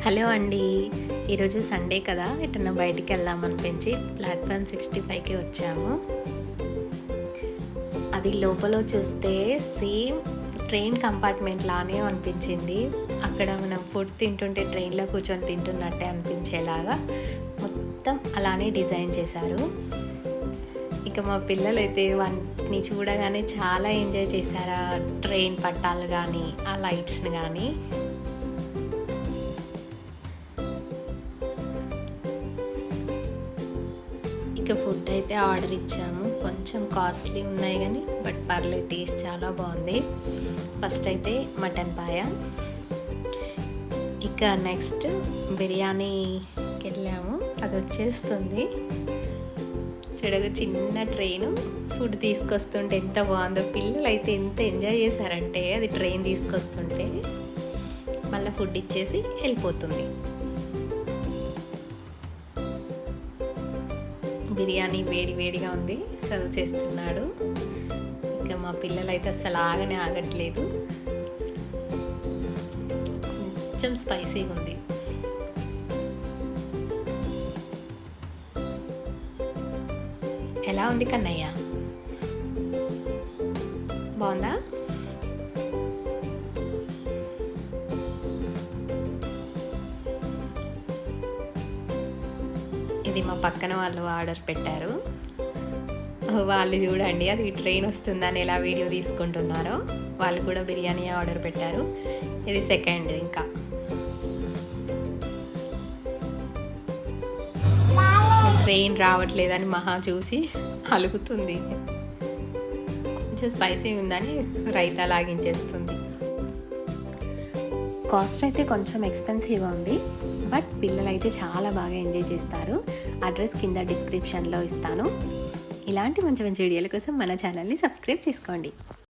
Hello అండి. ఈరోజు Sunday కదా, ఎటన్నా బయటికి వెళ్దామనిపించి ప్లాట్ఫామ్ 65కి వచ్చాము. అది లోపల చూస్తే సేమ్ ట్రైన్ కంపార్ట్మెంట్ లానే అనిపించింది. అక్కడ మనం ఫుడ్ తింటుంటే ట్రైన్లో కూర్చొని తింటున్నట్టే అనిపించేలాగా మొత్తం అలానే డిజైన్ చేశారు. ఇక మా పిల్లలైతే వాటిని చూడగానే చాలా ఎంజాయ్ చేశారు. ఆ ట్రైన్ పట్టాలు కానీ, ఆ లైట్స్ని కానీ. ఇక ఫుడ్ అయితే ఆర్డర్ ఇచ్చాము. కొంచెం కాస్ట్లీ ఉన్నాయి కానీ బట్ పర్లేదు, టేస్ట్ చాలా బాగుంది. ఫస్ట్ అయితే మటన్ పాయ, ఇక నెక్స్ట్ బిర్యానీకి వెళ్ళాము. అది వచ్చేస్తుంది. చూడగా చిన్న ట్రైను ఫుడ్ తీసుకొస్తుంటే ఎంత బాగుందో. పిల్లలు అయితే ఎంత ఎంజాయ్ చేశారంటే అది ట్రైన్ తీసుకొస్తుంటే మళ్ళీ ఫుడ్ ఇచ్చేసి వెళ్ళిపోతుంది. బిర్యానీ వేడి వేడిగా ఉంది, సర్వ్ చేస్తున్నాడు. ఇంకా మా పిల్లలు అయితే అస్సలు ఆగనే ఆగట్లేదు. కొంచెం స్పైసీగా ఉంది. ఎలా ఉంది కన్నయ్య? బాగుందా? ఇది మా పక్కన వాళ్ళు ఆర్డర్ పెట్టారు. వాళ్ళు చూడండి, అది ట్రైన్ వస్తుందని ఎలా వీడియో తీసుకుంటున్నారో. వాళ్ళు కూడా బిర్యానీ ఆర్డర్ పెట్టారు. ఇది సెకండ్. ఇంకా ట్రైన్ రావట్లేదని మహా చూసి అలుగుతుంది. కొంచెం స్పైసీ ఉందని రైతా లాగించేస్తుంది. కాస్ట్ అయితే కొంచెం ఎక్స్పెన్సివ్గా ఉంది, బట్ పిల్లలు అయితే చాలా బాగా ఎంజాయ్ చేస్తారు. అడ్రస్ కింద డిస్క్రిప్షన్లో ఇస్తాను. ఇలాంటి మంచి మంచి వీడియోల కోసం మన ఛానల్ని సబ్స్క్రైబ్ చేసుకోండి.